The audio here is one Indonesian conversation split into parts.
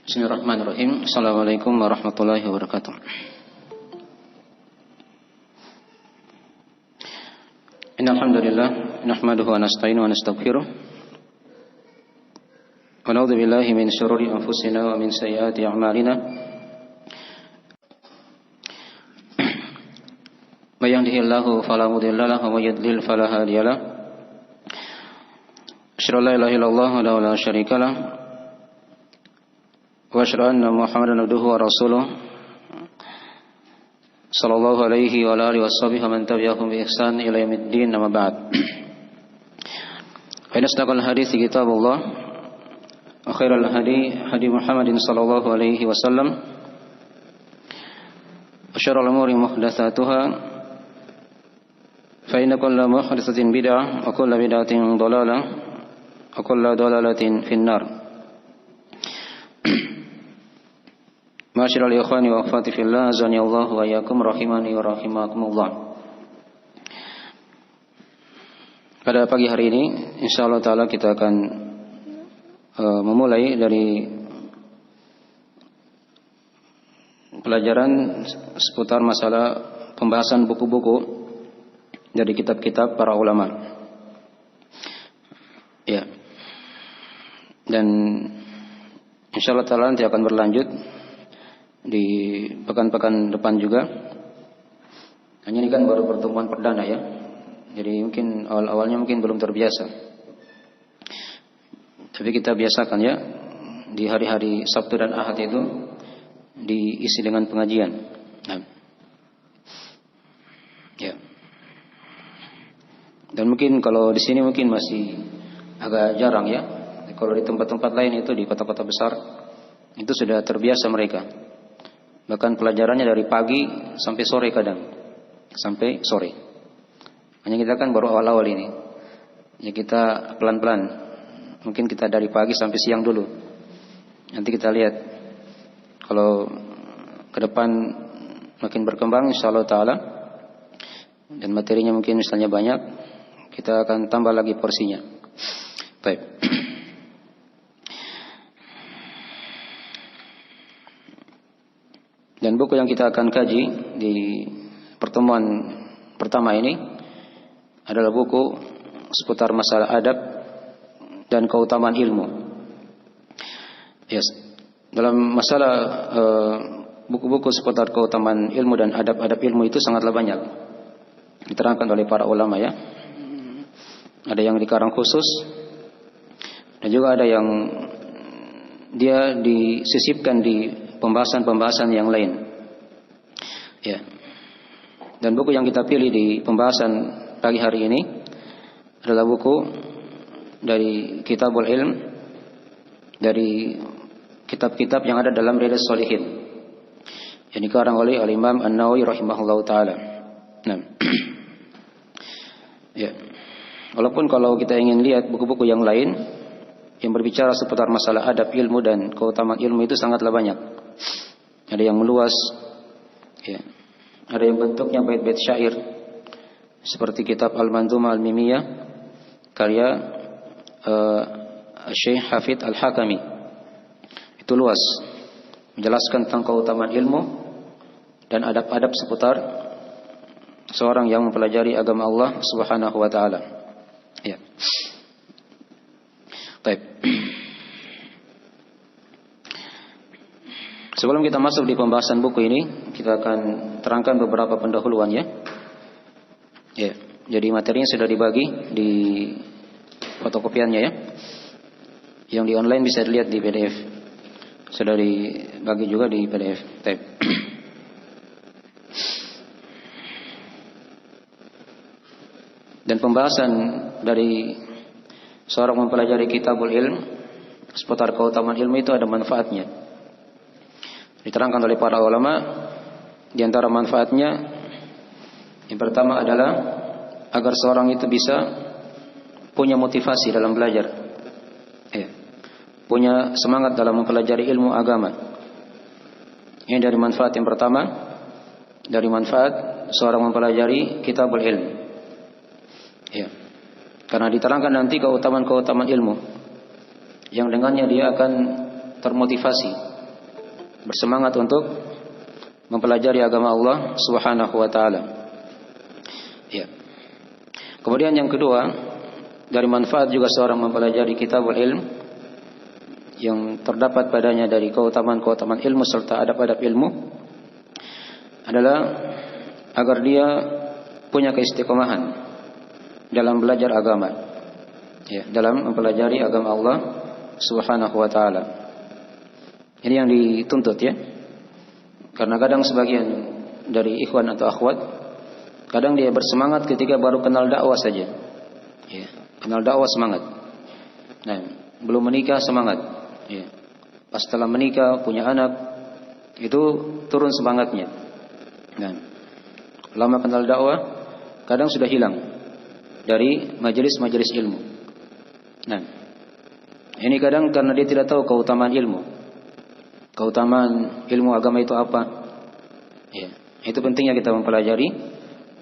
Bismillahirrahmanirrahim. Assalamualaikum warahmatullahi wabarakatuh. Innal hamdalillah nahmaduhu wa nasta'inuhu wa nastaghfiruh. Wa na'udzu billahi min shururi anfusina wa min sayyiati a'malina. May yahdihillahu fala mudilla lahu wa may yudlil fala hadiya lahu. Asyhadu an la ilaha illallah wa la syarika lahu. Wa asyhadu anna Muhammadan abduhu wa rasuluh sallallahu alaihi wa alihi washabihi wa man tabi'ahum bi ihsan ila yaumiddin, amma ba'd. Fa inasdaqal hadithi kitabullah wa khairal hadi hadi Muhammadin sallallahu alaihi wasallam wa syarrul umuri muhdatsatuha fa inna kulla muhdatsatin bid'ah wa kullu bid'atin dhalalah wa kullu dhalalatin finnar. Ma'asyiral ikhwani wa akhwati fillah, azani Allah wa iyyakum rahimani wa rahimakumullah. Pada pagi hari ini insyaallah taala kita akan memulai dari pelajaran seputar masalah pembahasan buku-buku dari kitab-kitab para ulama. Ya. Dan insyaallah taala nanti akan berlanjut di pekan-pekan depan juga. Hanya ini kan baru pertemuan perdana ya. Jadi mungkin awal-awalnya mungkin belum terbiasa. Tapi kita biasakan ya, di hari-hari Sabtu dan Ahad itu diisi dengan pengajian. Nah. Ya. Dan mungkin kalau di sini mungkin masih agak jarang ya. Kalau di tempat-tempat lain itu di kota-kota besar itu sudah terbiasa mereka. Bahkan pelajarannya dari pagi sampai sore kadang. Sampai sore. Hanya kita kan baru awal-awal ini. Ya kita pelan-pelan. Mungkin kita dari pagi sampai siang dulu. Nanti kita lihat. Kalau ke depan makin berkembang insyaallah ta'ala. Dan materinya mungkin misalnya banyak. Kita akan tambah lagi porsinya. Baik. Dan buku yang kita akan kaji di pertemuan pertama ini adalah buku seputar masalah adab dan keutamaan ilmu. Yes. Dalam masalah buku-buku seputar keutamaan ilmu dan adab-adab ilmu itu sangatlah banyak diterangkan oleh para ulama ya. Ada yang dikarang khusus dan juga ada yang dia disisipkan di pembahasan-pembahasan yang lain. Ya. Dan buku yang kita pilih di pembahasan pagi hari ini adalah buku dari Kitabul Ilm, dari kitab-kitab yang ada dalam Riyadhus Shalihin yang dikarang oleh Al-Imam An-Nawawi rahimahullahu taala. Nah. Ya. Walaupun kalau kita ingin lihat buku-buku yang lain yang berbicara seputar masalah adab ilmu dan keutamaan ilmu itu sangatlah banyak. Ada yang meluas, ya. Ada yang bentuknya bait-bait syair, seperti kitab Al-Manzumah Al-Mimiyah karya Syekh Hafidz Al-Hakami. Itu luas, menjelaskan tentang keutamaan ilmu dan adab-adab seputar seorang yang mempelajari agama Allah Subhanahu wa taala. Ya. Baik. Sebelum kita masuk di pembahasan buku ini, kita akan terangkan beberapa pendahuluan ya. Ya, jadi materinya sudah dibagi di fotokopiannya ya. Yang di online bisa dilihat di PDF. Sudah dibagi juga di PDF. Baik. Dan pembahasan dari seorang mempelajari Kitabul Ilm seputar keutamaan ilmu itu ada manfaatnya. Diterangkan oleh para ulama, di antara manfaatnya yang pertama adalah agar seorang itu bisa punya motivasi dalam belajar. Ya. Punya semangat dalam mempelajari ilmu agama. Ini dari manfaat yang pertama, dari manfaat seorang mempelajari Kitabul Ilm. Ya. Karena diterangkan nanti keutamaan-keutamaan ilmu yang dengannya dia akan termotivasi bersemangat untuk mempelajari agama Allah Subhanahu wa taala. Ya. Kemudian yang kedua, dari manfaat juga seorang mempelajari kitabul ilm yang terdapat padanya dari keutamaan-keutamaan ilmu serta adab-adab ilmu adalah agar dia punya keistiqomahan dalam belajar agama, ya, dalam mempelajari agama Allah Subhanahu wa taala. Ini yang dituntut, ya. Karena kadang sebagian dari ikhwan atau akhwat kadang dia bersemangat ketika baru kenal dakwah saja. Ya, kenal dakwah semangat. Nah, belum menikah semangat. Ya. Pas setelah menikah punya anak itu turun semangatnya. Nah, lama kenal dakwah kadang sudah hilang dari majelis-majelis ilmu. Nah, ini kadang karena dia tidak tahu keutamaan ilmu. Keutamaan ilmu agama itu apa? Ya, itu pentingnya kita mempelajari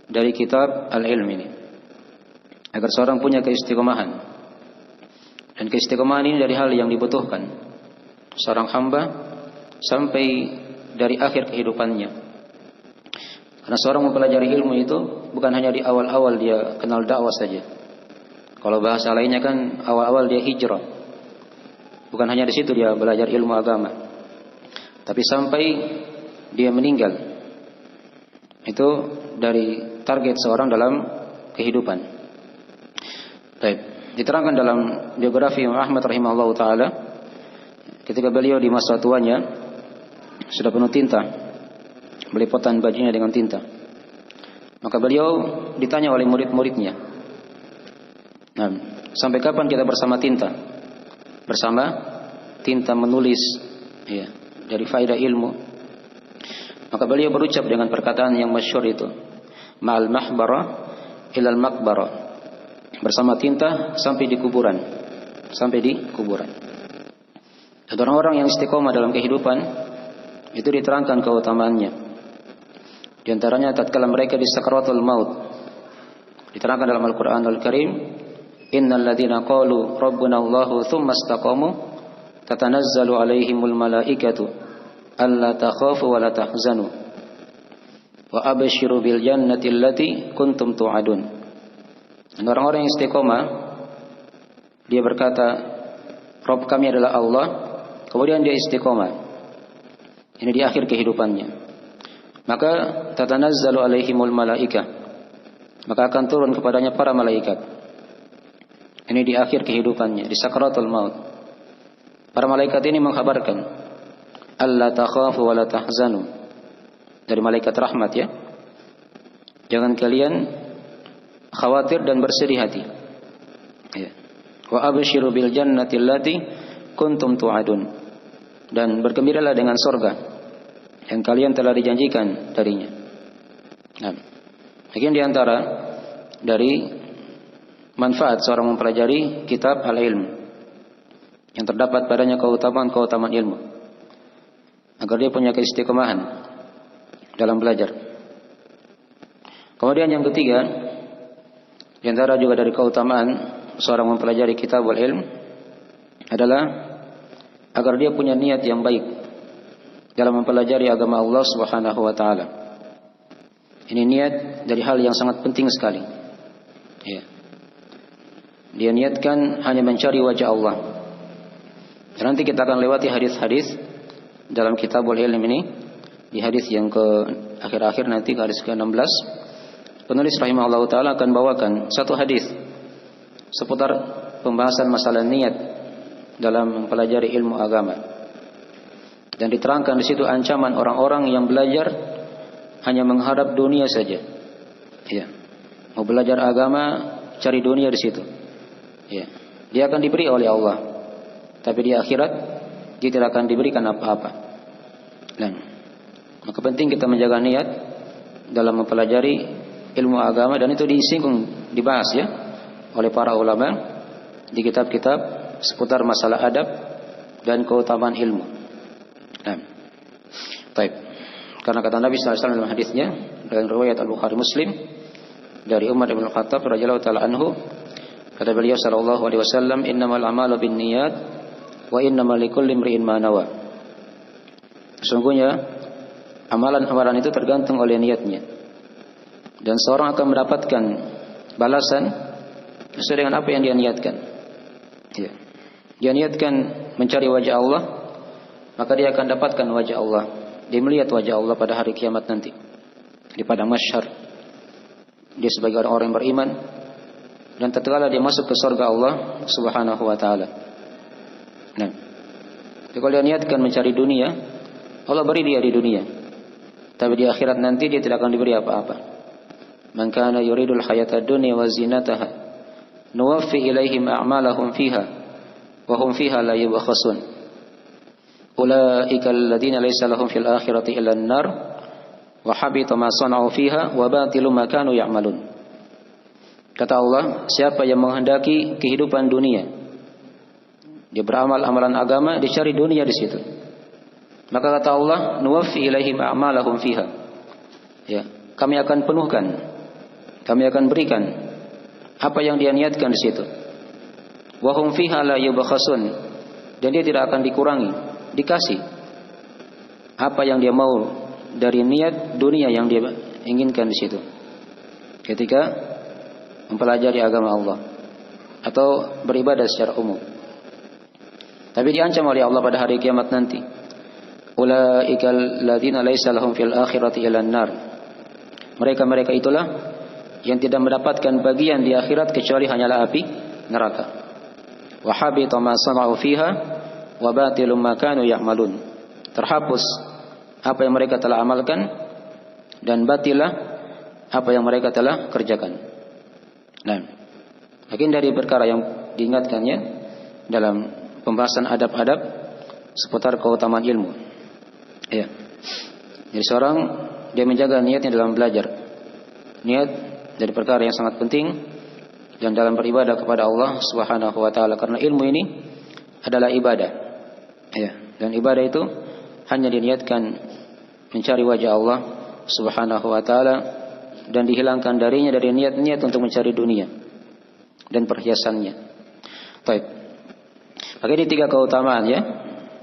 dari kitab Al-Ilm ini, agar seorang punya keistiqomahan. Dan keistiqomahan ini dari hal yang dibutuhkan seorang hamba sampai dari akhir kehidupannya. Karena seorang mempelajari ilmu itu bukan hanya di awal-awal dia kenal dakwah saja. Kalau bahasa lainnya kan awal-awal dia hijrah. Bukan hanya di situ dia belajar ilmu agama, tapi sampai dia meninggal. Itu dari target seorang dalam kehidupan. Baik, diterangkan dalam biografi Imam Ahmad rahimahullah taala, ketika beliau di masa tuanya sudah penuh tinta, belipotan bajunya dengan tinta. Maka beliau ditanya oleh murid-muridnya, nah, sampai kapan kita bersama tinta? Bersama tinta menulis, ya, dari faedah ilmu. Maka beliau berucap dengan perkataan yang masyhur itu, ma'al mahbara ilal makbara, bersama tinta sampai di kuburan, sampai di kuburan. Dan orang-orang yang istiqomah dalam kehidupan itu diterangkan keutamaannya. Di antaranya tatkala mereka di sakaratul maut, diterangkan dalam Al-Qur'anul Karim, innal ladzina qalu rabbuna Allahu tsumma istaqamu tatanazzalu alaihimul malaikatu alla takhafu wa la tahzanu wa abshiru bil jannati allati kuntum tu'adun. Dan orang-orang yang istiqomah dia berkata, Rabb kami adalah Allah, kemudian dia istiqomah. Ini di akhir kehidupannya. Maka tatanazzalu alaihimul malaika, maka akan turun kepadanya para malaikat. Ini di akhir kehidupannya, di sakaratul maut. Para malaikat ini mengkhabarkan, alla takhafu wa la tahzanu, dari malaikat rahmat, ya. Jangan kalian khawatir dan bersedih hati. Ya. Wa abshiru bil jannati allati kuntum tu'adun, dan bergembiralah dengan surga yang kalian telah dijanjikan darinya. Nah, bagian di antara dari manfaat seorang mempelajari kitab Al-Ilm yang terdapat padanya keutamaan-keutamaan ilmu, agar dia punya keistiqomahan dalam belajar. Kemudian yang ketiga, di antara juga dari keutamaan seorang mempelajari kitab Al-Ilm adalah agar dia punya niat yang baik dalam mempelajari agama Allah Subhanahu wa taala. Ini niat dari hal yang sangat penting sekali. Ya. Dia niatkan hanya mencari wajah Allah. Dan nanti kita akan lewati hadis-hadis dalam kitabul ilm ini. Di hadis yang ke akhir-akhir nanti, hadis ke-16, penulis rahimahullah ta'ala akan bawakan satu hadis seputar pembahasan masalah niat dalam mempelajari ilmu agama. Dan diterangkan di situ ancaman orang-orang yang belajar hanya mengharap dunia saja. Ya. Mau belajar agama, cari dunia di situ. Ya. Dia akan diberi oleh Allah, tapi di akhirat dia tidak akan diberikan apa-apa. Dan maka penting kita menjaga niat dalam mempelajari ilmu agama, dan itu disinggung, dibahas, ya, oleh para ulama di kitab-kitab seputar masalah adab dan keutamaan ilmu. Nah, baik. Karena kata Nabi sallallahu alaihi wasallam dalam hadisnya dalam riwayat Al-Bukhari Muslim dari Umar bin Khattab radhiyallahu taala anhu, kata beliau sallallahu alaihi wasallam, innamal a'malu binniyat wa innamal likulli imri'in ma nawa. Sesungguhnya amalan-amalan itu tergantung oleh niatnya. Dan seorang akan mendapatkan balasan sesuai dengan apa yang dia niatkan. Ya. Dia niatkan mencari wajah Allah, maka dia akan dapatkan wajah Allah. Dia melihat wajah Allah pada hari kiamat nanti di padang mahsyar. Dia sebagai orang yang beriman, dan tatkala dia masuk ke surga Allah Subhanahu wa taala. Nah, kalau dia niatkan mencari dunia, Allah beri dia di dunia. Tapi di akhirat nanti dia tidak akan diberi apa-apa. Man kana yuridul hayata dunya wa zinataha nuwaffi ilaihim a'malahum fiha wa hum fiha la yubkhasun. Ulaika alladziina laysa lahum fil akhirati illa an-nar wa habita ma sana'u fiha wa batilu ma kanu ya'malun. Kata Allah, siapa yang menghendaki kehidupan dunia, dia beramal amalan agama, dicari dunia di situ. Maka kata Allah, nuwaffi ilaihim a'malahum fiha. Ya, kami akan penuhkan, kami akan berikan apa yang dia niatkan di situ. Wa hum fiha la yubkhasun, dan dia tidak akan dikurangi, dikasih apa yang dia mau dari niat dunia yang dia inginkan di situ. Ketika mempelajari agama Allah atau beribadah secara umum. Tapi diancam oleh Allah pada hari kiamat nanti. Ulaikal ladzina laisa lahum fil akhirati illa an-nar. Mereka itulah yang tidak mendapatkan bagian di akhirat kecuali hanyalah api neraka. Wa habita ma sana'u fiha wa batilum ma kanu ya'malun. Terhapus apa yang mereka telah amalkan dan batilah apa yang mereka telah kerjakan. Nah, mungkin dari perkara yang diingatkannya dalam pembahasan adab-adab seputar keutamaan ilmu. Ya. Jadi seorang dia menjaga niatnya dalam belajar. Niat dari perkara yang sangat penting dan dalam beribadah kepada Allah Subhanahu wa taala, karena ilmu ini adalah ibadah. Ya, dan ibadah itu hanya diniatkan mencari wajah Allah Subhanahu wa taala dan dihilangkan darinya dari niat-niat untuk mencari dunia dan perhiasannya. Baik. Maka ini 3 keutamaan ya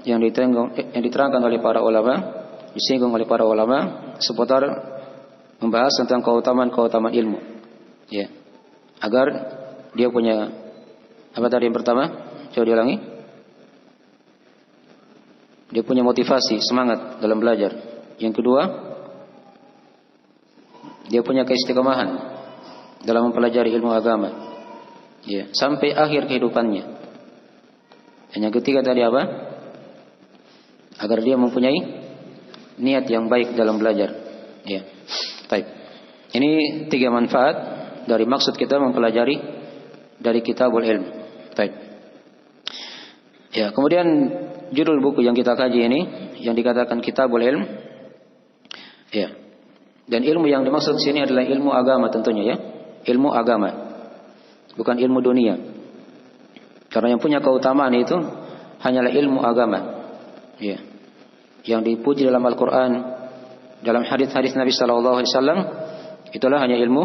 yang diterangkan oleh para ulama, disinggung oleh para ulama seputar membahas tentang keutamaan ilmu. Ya. Agar dia punya apa tadi yang pertama? Coba diulangi. Dia punya motivasi, semangat dalam belajar. Yang kedua, dia punya keistiqomahan dalam mempelajari ilmu agama, ya, sampai akhir kehidupannya. Dan yang ketiga tadi apa? Agar dia mempunyai niat yang baik dalam belajar. Ya, baik. Ini 3 manfaat dari maksud kita mempelajari dari kitabul ilm. Baik. Ya, kemudian judul buku yang kita kaji ini yang dikatakan kitabul ilm. Ya. Dan ilmu yang dimaksud sini adalah ilmu agama tentunya ya. Ilmu agama. Bukan ilmu dunia. Karena yang punya keutamaan itu hanyalah ilmu agama. Ya. Yang dipuji dalam Al-Qur'an, dalam hadis-hadis Nabi sallallahu alaihi wasallam, itulah hanya ilmu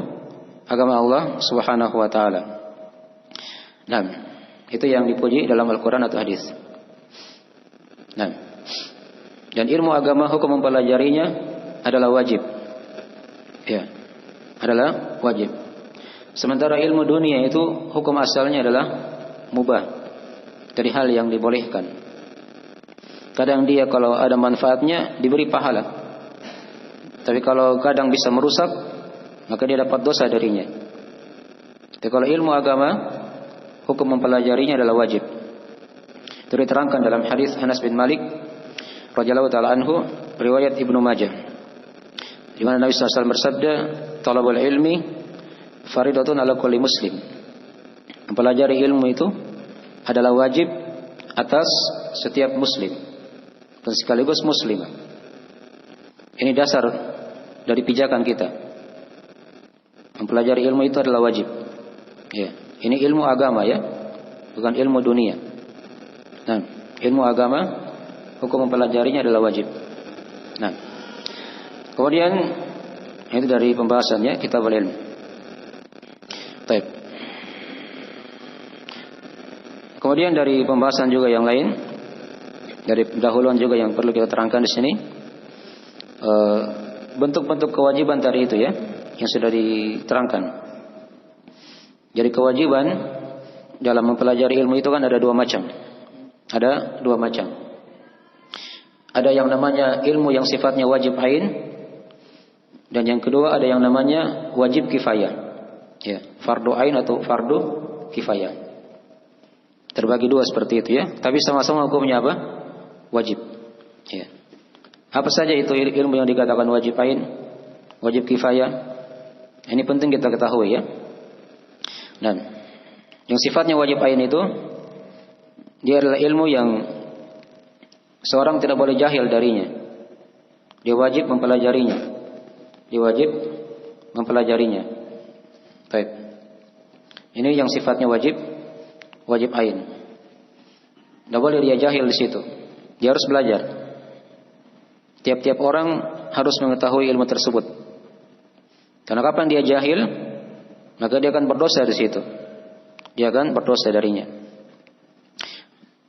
agama Allah Subhanahu wa taala. Nah, itu yang dipuji dalam Al-Qur'an atau hadis. Nah. Dan ilmu agama hukum mempelajarinya adalah wajib. Ya, adalah wajib. Sementara ilmu dunia itu hukum asalnya adalah mubah, dari hal yang dibolehkan. Kadang dia kalau ada manfaatnya diberi pahala, tapi kalau kadang bisa merusak, maka dia dapat dosa darinya. Tapi kalau ilmu agama, hukum mempelajarinya adalah wajib. Itu diterangkan dalam hadis Anas bin Malik radhiyallahu taala anhu, riwayat Ibnu Majah, di mana Nabi SAW bersabda, talabul ilmi faridatun ala kulli muslim. Mempelajari ilmu itu adalah wajib atas setiap muslim dan sekaligus muslimah. Ini dasar dari pijakan kita. Mempelajari ilmu itu adalah wajib. Ya, ini ilmu agama ya, bukan ilmu dunia. Nah, ilmu agama hukum mempelajarinya adalah wajib. Nah, kemudian itu dari pembahasannya kitabul ilm. Baik. Kemudian dari pembahasan juga yang lain Dari pendahuluan juga yang perlu kita terangkan di sini, bentuk-bentuk kewajiban tadi itu ya, yang sudah diterangkan. Jadi kewajiban dalam mempelajari ilmu itu kan ada dua macam. Ada dua macam. Ada yang namanya ilmu yang sifatnya wajib ain, dan yang kedua ada yang namanya wajib kifayah. Ya, fardu ain atau fardu kifayah. Terbagi dua seperti itu ya, tapi sama-sama hukumnya apa? Wajib. Ya. Apa saja itu ilmu yang dikatakan wajib ain, wajib kifayah? Ini penting kita ketahui ya. Dan yang sifatnya wajib ain itu, dia adalah ilmu yang seorang tidak boleh jahil darinya. Dia wajib mempelajarinya. Dia wajib mempelajarinya. Baik. Ini yang sifatnya wajib ain. Tidak boleh dia jahil di situ. Dia harus belajar. Tiap-tiap orang harus mengetahui ilmu tersebut. Karena kapan dia jahil, maka dia akan berdosa di situ. Dia akan berdosa darinya.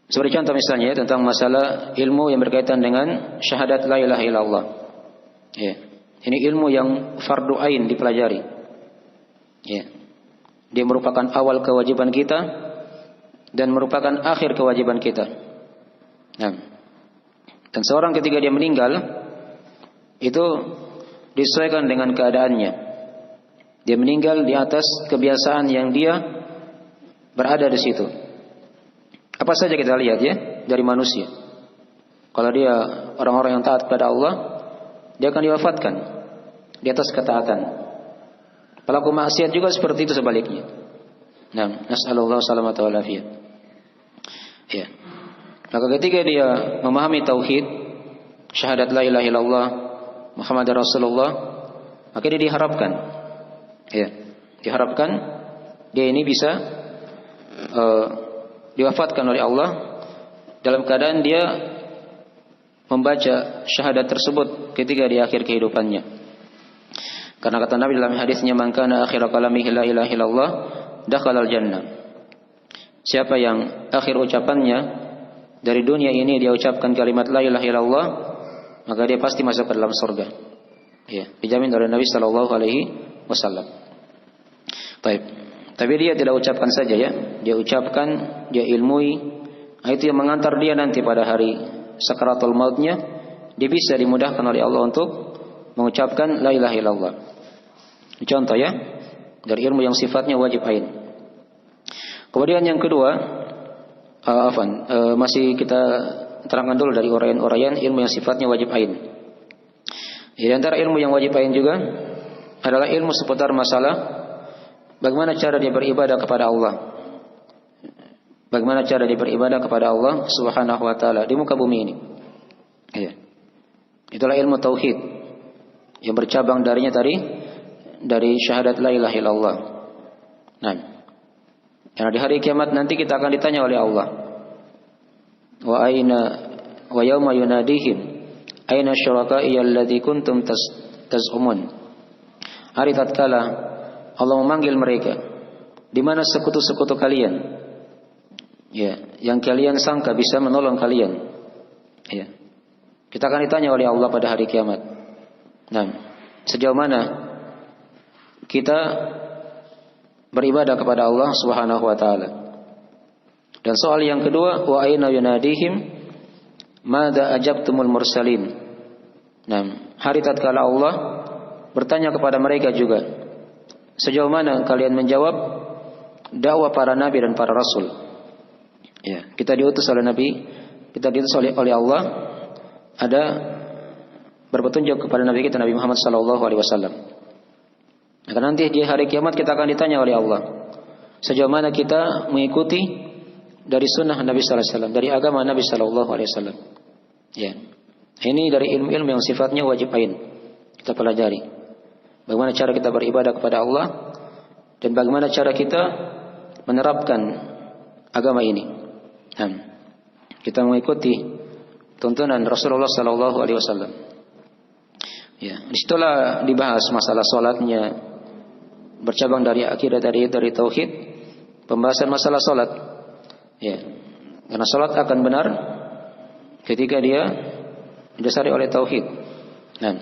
Seperti contoh misalnya tentang masalah ilmu yang berkaitan dengan syahadat la ilaha illallah. Ya. Ini ilmu yang fardu ain dipelajari. Ya. Dia merupakan awal kewajiban kita dan merupakan akhir kewajiban kita. Nah, dan seorang ketika dia meninggal itu disesuaikan dengan keadaannya. Dia meninggal di atas kebiasaan yang dia berada di situ. Apa saja kita lihat ya dari manusia. Kalau dia orang-orang yang taat kepada Allah, dia akan diwafatkan di atas ketaatan. Pelaku maksiat juga seperti itu sebaliknya. Nah, nas'alullah salamata wal afiyah. Ya. Maka ketika dia memahami tauhid, syahadat la ilaha illallah Muhammadar Rasulullah, maka dia diharapkan, ya, diharapkan dia ini bisa diwafatkan oleh Allah dalam keadaan dia membaca syahadat tersebut ketika di akhir kehidupannya. Karena kata Nabi dalam hadisnya, "Man kana akhiru kalamihi la ilaha illallah, dakhalal jannah." Siapa yang akhir ucapannya dari dunia ini dia ucapkan kalimat la ilaha illallah, maka dia pasti masuk ke dalam surga. Ya, dijamin oleh Nabi sallallahu alaihi wasallam. Baik. Tapi dia tidak ucapkan saja ya, dia ucapkan, dia ilmui. Itu yang mengantar dia nanti pada hari sakaratul mautnya, dia bisa dimudahkan oleh Allah untuk mengucapkan la ilaha illallah. Contoh ya, dari ilmu yang sifatnya wajib ain. Kemudian yang kedua, masih kita terangkan dulu dari uraian-uraian ilmu yang sifatnya wajib ain. Di antara ilmu yang wajib ain juga adalah ilmu seputar masalah bagaimana cara dia beribadah kepada Allah. Bagaimana cara dia beribadah kepada Allah Subhanahu wa taala di muka bumi ini. Ya. Itulah ilmu tauhid yang bercabang darinya tadi dari syahadat la ilaha illallah. Nah, karena di hari kiamat nanti kita akan ditanya oleh Allah. Wa yauma yunadihim aina syuraka'i alladzi kuntum taz'umun. Hari tatkala Allah memanggil mereka, di mana sekutu-sekutu kalian? Ya, yang kalian sangka bisa menolong kalian. Ya. Kita akan ditanya oleh Allah pada hari kiamat. Nah, sejauh mana kita beribadah kepada Allah Subhanahu wa taala? Dan soal yang kedua, wa aina yunadihim madza ajabtumul mursalin. Nah, hari tatkala Allah bertanya kepada mereka juga, sejauh mana kalian menjawab dakwah para nabi dan para rasul? Ya, kita diutus oleh Nabi, kita diutus oleh Allah, ada berpetunjuk kepada Nabi kita Nabi Muhammad sallallahu alaihi wasallam. Maka nanti di hari kiamat kita akan ditanya oleh Allah, sejauh mana kita mengikuti dari sunnah Nabi sallallahu alaihi wasallam, dari agama Nabi sallallahu alaihi wasallam. Ya. Ini dari ilmu-ilmu yang sifatnya wajib ain. Kita pelajari. Bagaimana cara kita beribadah kepada Allah dan bagaimana cara kita menerapkan agama ini. Nah, kita mengikuti tuntunan Rasulullah sallallahu alaihi wasallam. Ya, disitulah dibahas masalah salatnya, bercabang dari akidah dari tauhid, pembahasan masalah salat. Ya. Karena salat akan benar ketika dia didasari oleh tauhid. Nah,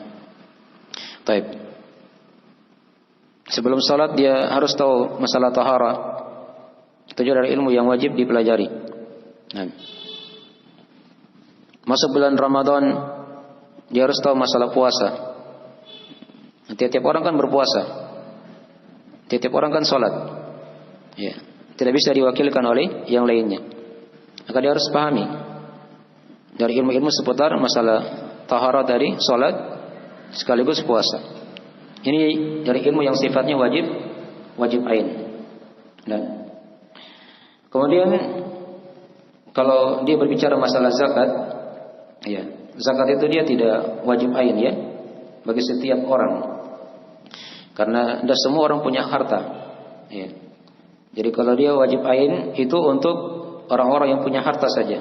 baik. Sebelum salat dia harus tahu masalah taharah. Itu juga dari ilmu yang wajib dipelajari. Nah, masuk bulan Ramadan dia harus tahu masalah puasa. Tiap-tiap orang kan berpuasa. Tiap-tiap orang kan salat. Ya, tidak bisa diwakilkan oleh yang lainnya. Maka dia harus pahami dari ilmu-ilmu seputar masalah taharah tadi, salat sekaligus puasa. Ini dari ilmu yang sifatnya wajib ain. Nah, kemudian kalau dia berbicara masalah zakat, ya, zakat itu dia tidak wajib ain ya bagi setiap orang. Karena tidak semua orang punya harta. Ya. Jadi kalau dia wajib ain itu untuk orang-orang yang punya harta saja,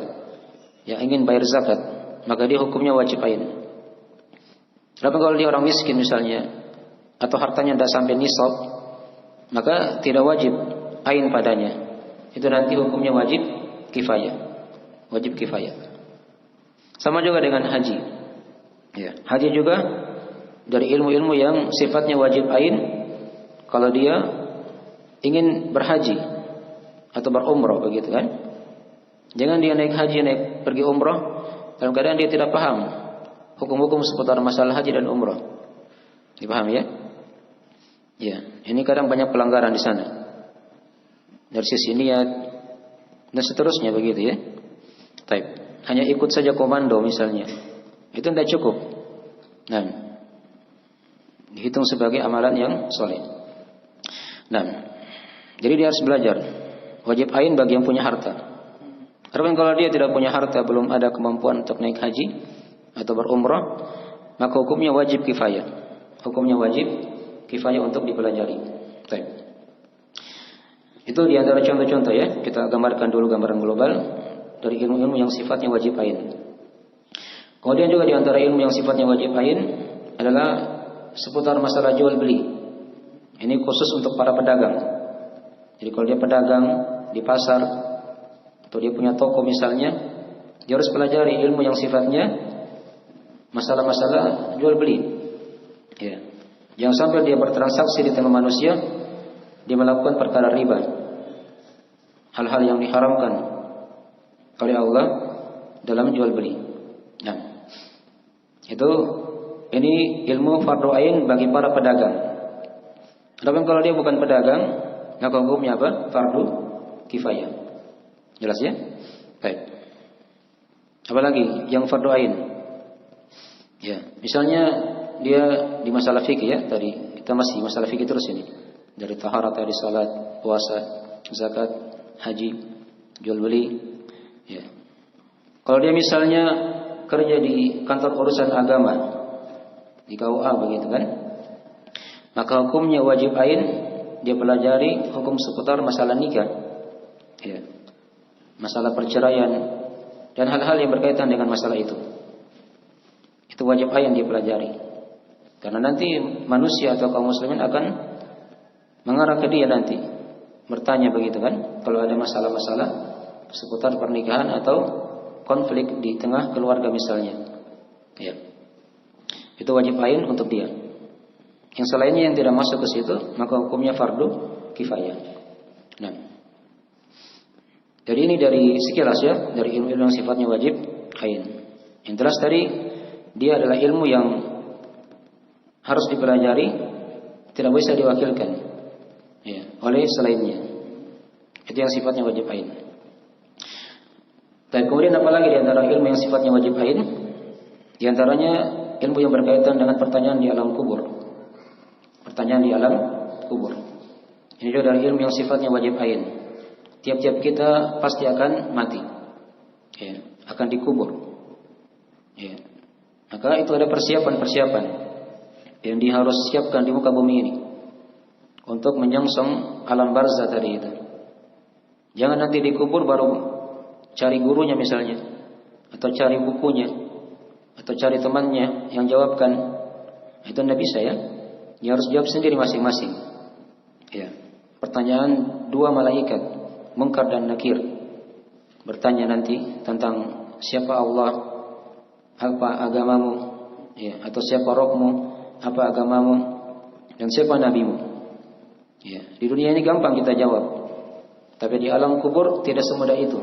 yang ingin bayar zakat, maka dia hukumnya wajib ain. Tapi kalau dia orang miskin misalnya, atau hartanya tidak sampai nisab, maka tidak wajib ain padanya. Itu nanti hukumnya wajib kifayah. Wajib kifayah. Sama juga dengan haji. Ya, haji juga dari ilmu-ilmu yang sifatnya wajib ain. Kalau dia ingin berhaji atau berumrah begitu kan. Jangan dia naik haji, pergi umrah dalam keadaan dia tidak paham hukum-hukum seputar masalah haji dan umrah. Dipahami ya? Ya, ini kadang banyak pelanggaran di sana. Dari sisi niat dan seterusnya begitu ya. Baik, hanya ikut saja komando misalnya. Itu tidak cukup. Nah, dihitung sebagai amalan yang soleh. Nah, jadi dia harus belajar. Wajib ain bagi yang punya harta. Karena kalau dia tidak punya harta, belum ada kemampuan untuk naik haji atau berumrah, maka hukumnya wajib kifayah. Hukumnya wajib kifayah untuk dipelajari. Baik. Itu di antara contoh-contoh ya. Kita gambarkan dulu gambaran global dari ilmu-ilmu yang sifatnya wajib ain. Kemudian juga di antara ilmu yang sifatnya wajib ain adalah seputar masalah jual beli. Ini khusus untuk para pedagang. Jadi kalau dia pedagang di pasar atau dia punya toko misalnya, dia harus pelajari ilmu yang sifatnya masalah-masalah jual beli. Ya. Jangan sampai dia bertransaksi di tengah manusia, dia melakukan perkara riba, hal-hal yang diharamkan oleh Allah dalam jual beli. Nah, ini ilmu fardu ain bagi para pedagang. Tapi kalau dia bukan pedagang, maka hukumnya apa? Fardu kifayah. Jelas ya? Baik. Apalagi yang fardu ain? Ya, misalnya dia di masalah fikih ya, tadi kita masih masalah fikih terus ini. Dari taharah tadi, salat, puasa, zakat, haji, jual beli. Ya. Kalau dia misalnya kerja di kantor urusan agama, di KUA begitu kan, maka hukumnya wajib ain dia pelajari hukum seputar masalah nikah, ya, masalah perceraian dan hal-hal yang berkaitan dengan masalah itu. Itu wajib ain dia pelajari, karena nanti manusia atau kaum muslimin akan mengarah ke dia nanti, bertanya begitu kan, kalau ada masalah-masalah seputar pernikahan atau konflik di tengah keluarga misalnya, ya. Itu wajib ain untuk dia. Yang selainnya yang tidak masuk ke situ, maka hukumnya fardu kifayah. Nah, jadi ini dari sekilas ya, dari ilmu-ilmu yang sifatnya wajib ain. Yang jelas tadi dia adalah ilmu yang harus dipelajari, tidak bisa diwakilkan ya, oleh selainnya. Itu yang sifatnya wajib ain. Dan kemudian apalagi di antara ilmu yang sifatnya wajib ain? Di antaranya ilmu yang berkaitan dengan pertanyaan di alam kubur. Pertanyaan di alam kubur. Ini juga dari ilmu yang sifatnya wajib ain. Tiap-tiap kita pasti akan mati, ya, akan dikubur. Ya. Maka itu ada persiapan-persiapan yang harus siapkan di muka bumi ini untuk menyongsong alam barzah tadi itu. Jangan nanti dikubur baru cari gurunya misalnya, atau cari bukunya, atau cari temannya yang jawabkan. Itu tidak bisa ya. Dia harus jawab sendiri masing-masing. Ya. Pertanyaan dua malaikat, Munkar dan Nakir, bertanya nanti tentang siapa Allah, apa agamamu, ya, atau siapa rohmu, apa agamamu, dan siapa nabimu. Ya, di dunia ini gampang kita jawab, tapi di alam kubur tidak semudah itu.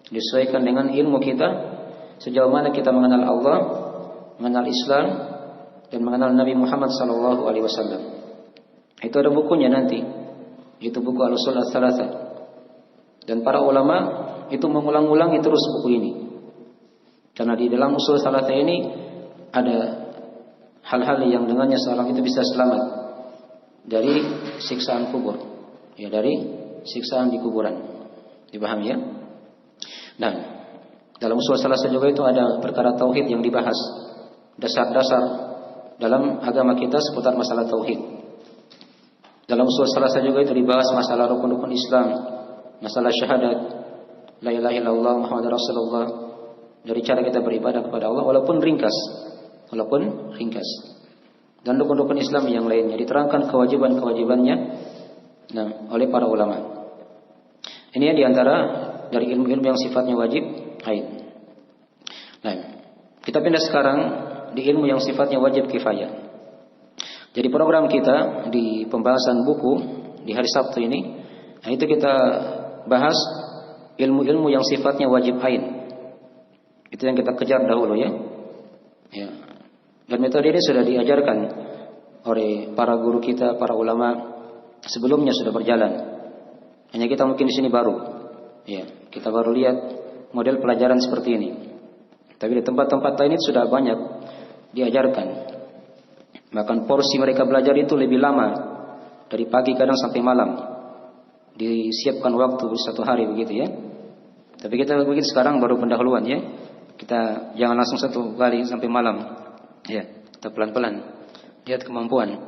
Disesuaikan dengan ilmu kita, sejauh mana kita mengenal Allah, mengenal Islam, dan mengenal Nabi Muhammad SAW. Itu ada bukunya nanti. Itu buku Al-Usul Ats-Tsalatsah. Dan para ulama itu mengulang-ulangi terus buku ini. Karena di dalam Usul Ats-Tsalatsah ini ada hal-hal yang dengannya seorang itu bisa selamat dari siksaan kubur. Ya, dari siksaan di kuburan. Dipahami ya? Dan dalam Usul Ats-Tsalatsah juga itu ada perkara tauhid yang dibahas. Dasar-dasar dalam agama kita seputar masalah tauhid. Dalam Usul Ats-Tsalatsah juga itu dibahas masalah rukun-rukun Islam, masalah syahadat, la ilaha illallah Muhammadur Rasulullah, dari cara kita beribadah kepada Allah walaupun ringkas. Dan rukun-rukun Islam yang lainnya diterangkan kewajiban-kewajibannya oleh para ulama. Ini diantara dari ilmu-ilmu yang sifatnya wajib ain. Nah, kita pindah sekarang di ilmu yang sifatnya wajib kifayah. Jadi program kita di pembahasan buku di hari Sabtu ini, itu kita bahas ilmu-ilmu yang sifatnya wajib ain. Itu yang kita kejar dahulu ya. Ya. Dan metode ini sudah diajarkan oleh para guru kita, para ulama sebelumnya sudah berjalan. Hanya kita mungkin di sini baru. Ya, kita baru lihat model pelajaran seperti ini. Tapi di tempat-tempat lain itu sudah banyak diajarkan. Bahkan porsi mereka belajar itu lebih lama, dari pagi kadang sampai malam. Disiapkan waktu satu hari begitu ya. Tapi kita begitu sekarang baru pendahuluan ya. Kita jangan langsung satu kali sampai malam. Ya, kita pelan-pelan. Lihat kemampuan.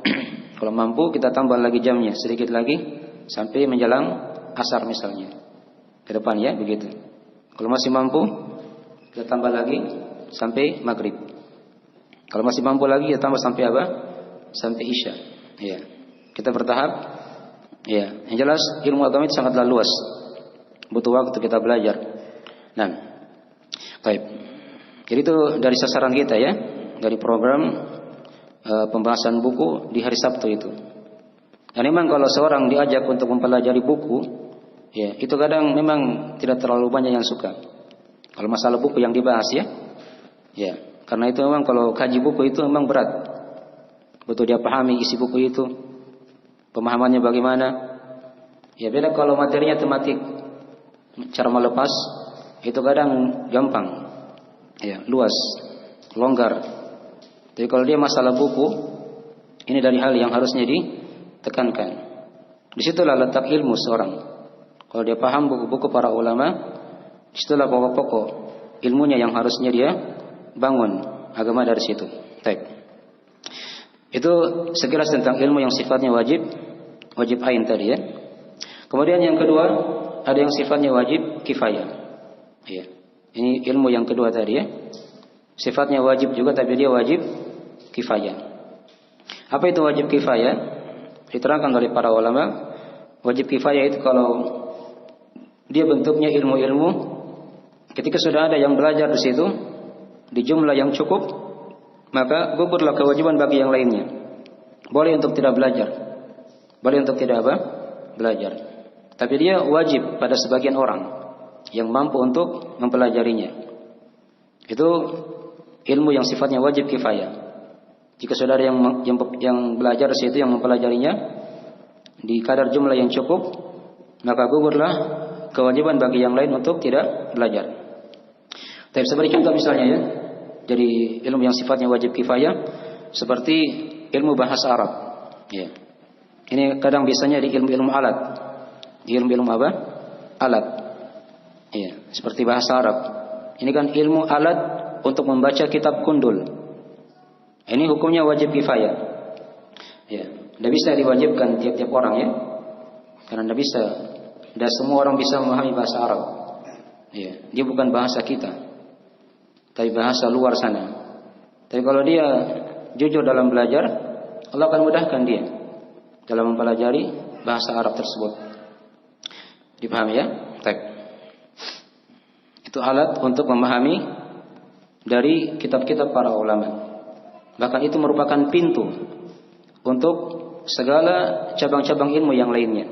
Kalau mampu kita tambah lagi jamnya sedikit lagi sampai menjelang asar misalnya. Ke depan ya begitu. Kalau masih mampu kita tambah lagi sampai maghrib. Kalau masih mampu lagi, ya tambah sampai apa? Sampai Isya. Ya. Kita bertahap. Ya. Yang jelas ilmu agama itu sangatlah luas. Butuh waktu kita belajar. Nah, baik. Jadi itu dari sasaran kita ya, dari program pembahasan buku di hari Sabtu itu. Dan memang kalau seorang diajak untuk mempelajari buku, ya itu kadang memang tidak terlalu banyak yang suka. Kalau masalah buku yang dibahas ya, ya. Karena itu memang kalau kaji buku itu memang berat. Betul dia pahami isi buku itu, pemahamannya bagaimana. Ya beda kalau materinya tematik, cara melepas itu kadang gampang, ya luas, longgar. Tapi kalau dia masalah buku, ini dari hal yang harusnya ditekankan. Disitulah letak ilmu seorang. Kalau dia paham buku-buku para ulama, disitulah pokok-pokok ilmunya yang harusnya dia bangun agama dari situ. Baik. Itu sekilas tentang ilmu yang sifatnya wajib ain tadi ya. Kemudian yang kedua, ada yang sifatnya wajib kifayah. Ya. Ini ilmu yang kedua tadi ya. Sifatnya wajib juga tapi dia wajib kifayah. Apa itu wajib kifayah? Diterangkan oleh para ulama, wajib kifayah itu kalau dia bentuknya ilmu-ilmu, ketika sudah ada yang belajar di situ di jumlah yang cukup, maka gugurlah kewajiban bagi yang lainnya. Boleh untuk tidak belajar, boleh untuk tidak apa? Belajar. Tapi dia wajib pada sebagian orang yang mampu untuk mempelajarinya. Itu ilmu yang sifatnya wajib kifayah. Jika saudara yang belajar di situ, yang mempelajarinya di kadar jumlah yang cukup, maka gugurlah kewajiban bagi yang lain untuk tidak belajar. Tapi sebagai contoh misalnya ya, jadi ilmu yang sifatnya wajib kifayah seperti ilmu bahasa Arab. Ya. Ini kadang biasanya di ilmu-ilmu alat. Di ilmu-ilmu apa? Alat. Ya, seperti bahasa Arab. Ini kan ilmu alat untuk membaca kitab kundul. Ini hukumnya wajib kifayah. Ya, tidak bisa diwajibkan tiap-tiap orang ya. Karena tidak semua orang bisa memahami bahasa Arab. Ya, dia bukan bahasa kita, tapi bahasa luar sana. Tapi kalau dia jujur dalam belajar, Allah akan mudahkan dia dalam mempelajari bahasa Arab tersebut. Dipahami ya? Baik. Itu alat untuk memahami dari kitab-kitab para ulama. Bahkan itu merupakan pintu untuk segala cabang-cabang ilmu yang lainnya.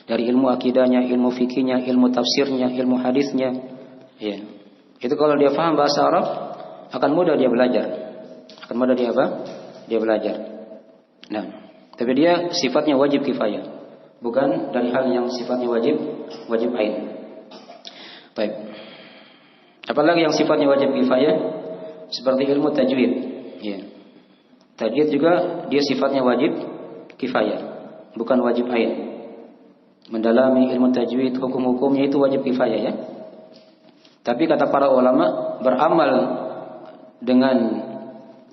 Dari ilmu akidahnya, ilmu fikihnya, ilmu tafsirnya, ilmu hadisnya. Ya. Itu kalau dia paham bahasa Arab, akan mudah dia belajar. Akan mudah dia apa? Dia belajar. Nah, tapi dia sifatnya wajib kifayah, bukan dari hal yang sifatnya wajib ain. Baik. Apalagi yang sifatnya wajib kifayah, seperti ilmu tajwid. Ya. Tajwid juga dia sifatnya wajib kifayah, bukan wajib ain. Mendalami ilmu tajwid, hukum-hukumnya itu wajib kifayah ya. Tapi kata para ulama, beramal dengan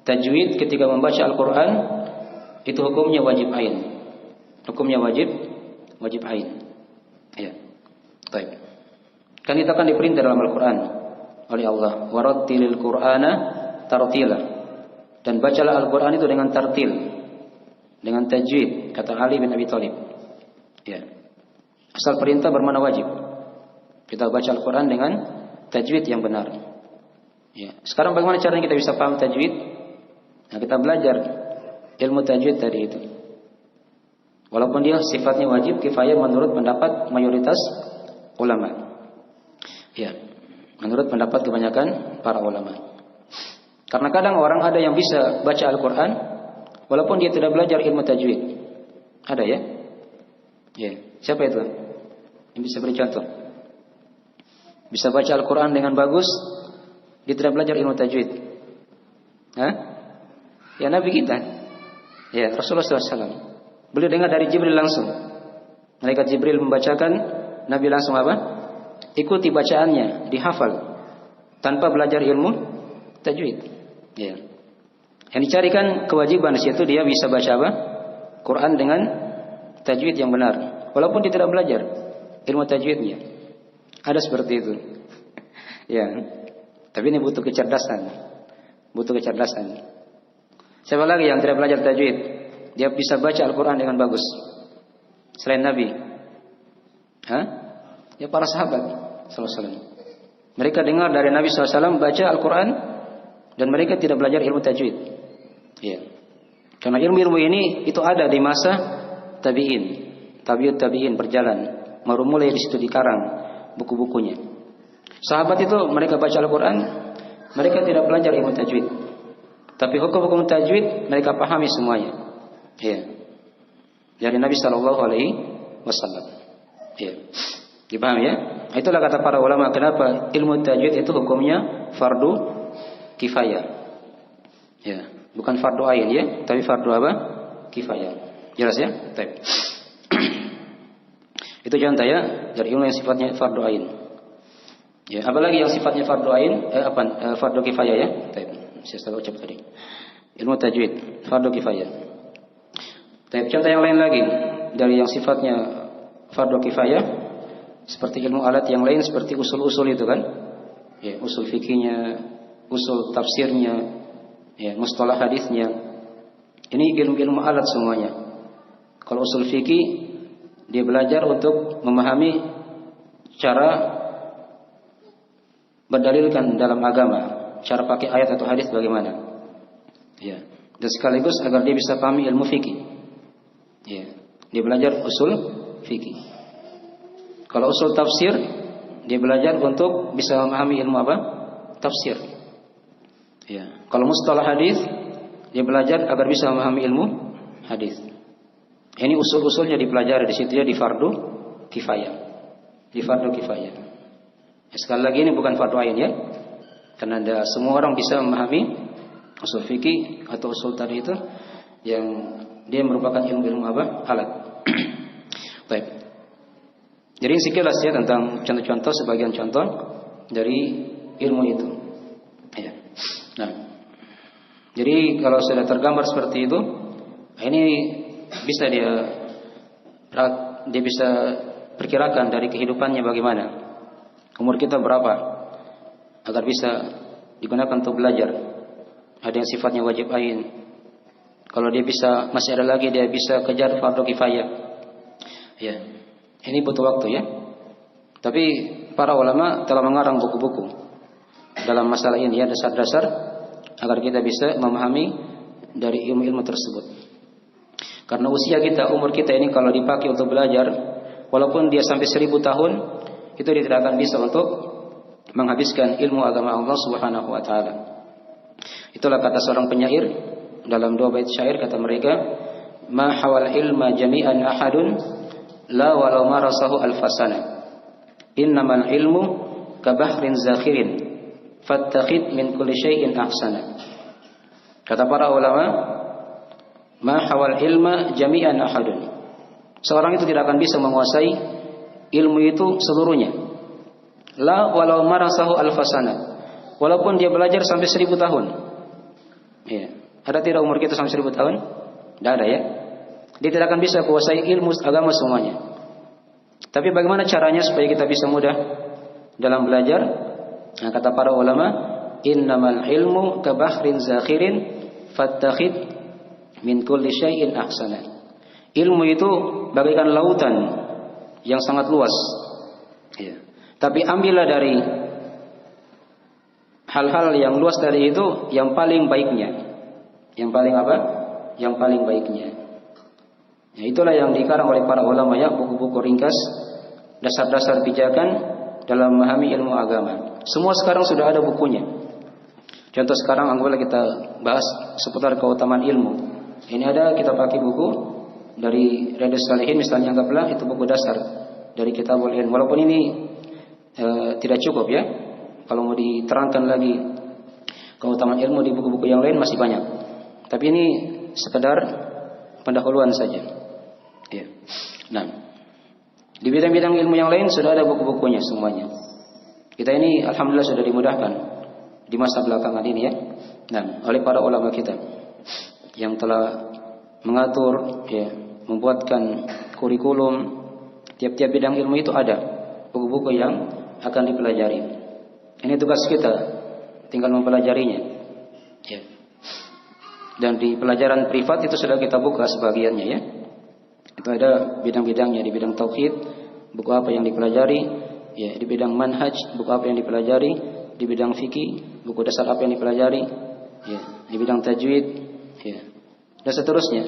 tajwid ketika membaca Al-Quran itu hukumnya wajib ain. Hukumnya wajib ain. Ya. Baik. Kan kita kan diperintah dalam Al-Quran oleh Allah, warattilil Qur'ana tartila. Dan bacalah Al-Quran itu dengan tartil, dengan tajwid, kata Ali bin Abi Thalib. Ya. Asal perintah bermakna wajib. Kita baca Al-Quran dengan tajwid yang benar. Ya. Sekarang bagaimana caranya kita bisa paham tajwid? Nah, kita belajar ilmu tajwid tadi itu. Walaupun dia sifatnya wajib kifayah menurut pendapat mayoritas ulama. Ya. Menurut pendapat kebanyakan para ulama. Karena kadang orang ada yang bisa baca Al-Quran walaupun dia tidak belajar ilmu tajwid. Ada ya? Ya. Siapa itu? Yang bisa beri contoh? Bisa baca Al-Quran dengan bagus, dia tidak belajar ilmu tajwid. Hah? Ya Nabi kita. Ya Rasulullah SAW. Beliau dengar dari Jibril langsung. Malaikat Jibril membacakan, Nabi langsung apa? Ikuti bacaannya, dihafal, tanpa belajar ilmu tajwid. Ya. Yang dicarikan kewajiban di situ dia bisa baca apa? Quran dengan tajwid yang benar. Walaupun dia tidak belajar ilmu tajwidnya. Ada seperti itu. Ya. Tapi ini butuh kecerdasan. Butuh kecerdasan. Siapa lagi yang tidak belajar tajwid? Dia bisa baca Al-Quran dengan bagus selain Nabi? Hah? Ya para sahabat SAW. Mereka dengar dari Nabi SAW baca Al-Quran dan mereka tidak belajar ilmu tajwid. Ya. Karena ilmu-ilmu ini itu ada di masa tabi'in. Tabi'in berjalan. Baru mulai di situ dikarang buku-bukunya. Sahabat itu mereka baca Al-Quran, mereka tidak belajar ilmu tajwid. Tapi hukum-hukum tajwid mereka pahami semuanya. Ya. Dari Nabi SAW. Ya. Dipahami ya? Itulah kata para ulama kenapa ilmu tajwid itu hukumnya fardu kifayah. Ya, bukan fardu ain ya, tapi fardu apa? Kifayah. Jelas ya? Baik. Itu contoh ya dari ilmu yang sifatnya fardu ain. Ya, apalagi yang sifatnya fardu ain fardu kifayah ya. Baik. Saya salah ucap tadi. Ilmu tajwid fardu kifayah. Baik, contoh yang lain lagi dari yang sifatnya fardu kifayah seperti ilmu alat yang lain seperti usul-usul itu kan. Ya, usul fikihnya, usul tafsirnya, ya, mustalah hadisnya. Ini ilmu-ilmu alat semuanya. Kalau usul fikih dia belajar untuk memahami cara berdalilkan dalam agama, cara pakai ayat atau hadis bagaimana. Ya. Dan sekaligus agar dia bisa pahami ilmu fikih. Ya. Dia belajar usul fikih. Kalau usul tafsir, dia belajar untuk bisa memahami ilmu apa? Tafsir. Ya. Kalau mustalah hadis, dia belajar agar bisa memahami ilmu hadis. Ini usul-usulnya dipelajari di situ ya di fardu kifayah. Di fardu kifayah. Ya, sekali lagi ini bukan fardu ain ya. Karena semua orang bisa memahami usul fikih atau usul tadi itu yang dia merupakan ilmu-ilmu apa? Alat. Baik. Jadi sekilas ya tentang contoh-contoh sebagian contoh dari ilmu itu. Ya. Nah. Jadi kalau sudah tergambar seperti itu, ini bisa dia bisa perkirakan dari kehidupannya bagaimana, umur kita berapa, agar bisa digunakan untuk belajar. Ada yang sifatnya wajib ain. Kalau dia bisa masih ada lagi dia bisa kejar fardu kifayah. Ya, ini butuh waktu ya. Tapi para ulama telah mengarang buku-buku dalam masalah ini ya, dasar-dasar agar kita bisa memahami dari ilmu-ilmu tersebut. Karena usia kita, umur kita ini kalau dipakai untuk belajar, walaupun dia sampai 1000 tahun, itu dia tidak akan bisa untuk menghabiskan ilmu agama Allah Subhanahu wa taala. Itulah kata seorang penyair dalam 2 bait syair, kata mereka, ma hawal ilma jami'an ahadun la walau marasahu alfasana. Innamal ilmu kabahrin zakhirin fattakhid min kulli syai'in ahsana. Kata para ulama, ma hawal ilma jami'an ahadun. Seorang itu tidak akan bisa menguasai ilmu itu seluruhnya. La walau marasahu alfasana. Walaupun dia belajar sampai 1000 tahun. Ya. Ada tidak umur kita sampai 1000 tahun? Tidak ada ya. Dia tidak akan bisa menguasai ilmu agama semuanya. Tapi bagaimana caranya supaya kita bisa mudah dalam belajar? Nah, kata para ulama, innamal ilmu kabahrin zakhirin fattakhid min kulli syai'in ahsana. Ilmu itu bagaikan lautan yang sangat luas. Ya. Tapi ambillah dari hal-hal yang luas dari itu yang paling baiknya. Yang paling apa? Yang paling baiknya. Ya, itulah yang dikarang oleh para ulama ya, buku-buku ringkas, dasar-dasar pijakan dalam memahami ilmu agama. Semua sekarang sudah ada bukunya. Contoh sekarang anggaplah kita bahas seputar keutamaan ilmu. Ini ada, kita pakai buku dari Riyadhus Shalihin misalnya, anggaplah itu buku dasar dari Kitabul Ilm. Walaupun ini tidak cukup ya. Kalau mau diterangkan lagi keutamaan ilmu di buku-buku yang lain masih banyak. Tapi ini sekedar pendahuluan saja. Ya. Nah, di bidang-bidang ilmu yang lain sudah ada buku-bukunya semuanya. Kita ini alhamdulillah sudah dimudahkan di masa belakangan ini ya. Nah, oleh para ulama kita yang telah mengatur ya, membuatkan kurikulum tiap-tiap bidang ilmu itu ada buku-buku yang akan dipelajari. Ini tugas kita, tinggal mempelajarinya. Ya. Dan di pelajaran privat itu sudah kita buka sebagiannya ya. Itu ada bidang-bidangnya, di bidang tauhid buku apa yang dipelajari, ya, di bidang manhaj buku apa yang dipelajari, di bidang fikih buku dasar apa yang dipelajari, ya, di bidang tajwid, ya, dan seterusnya.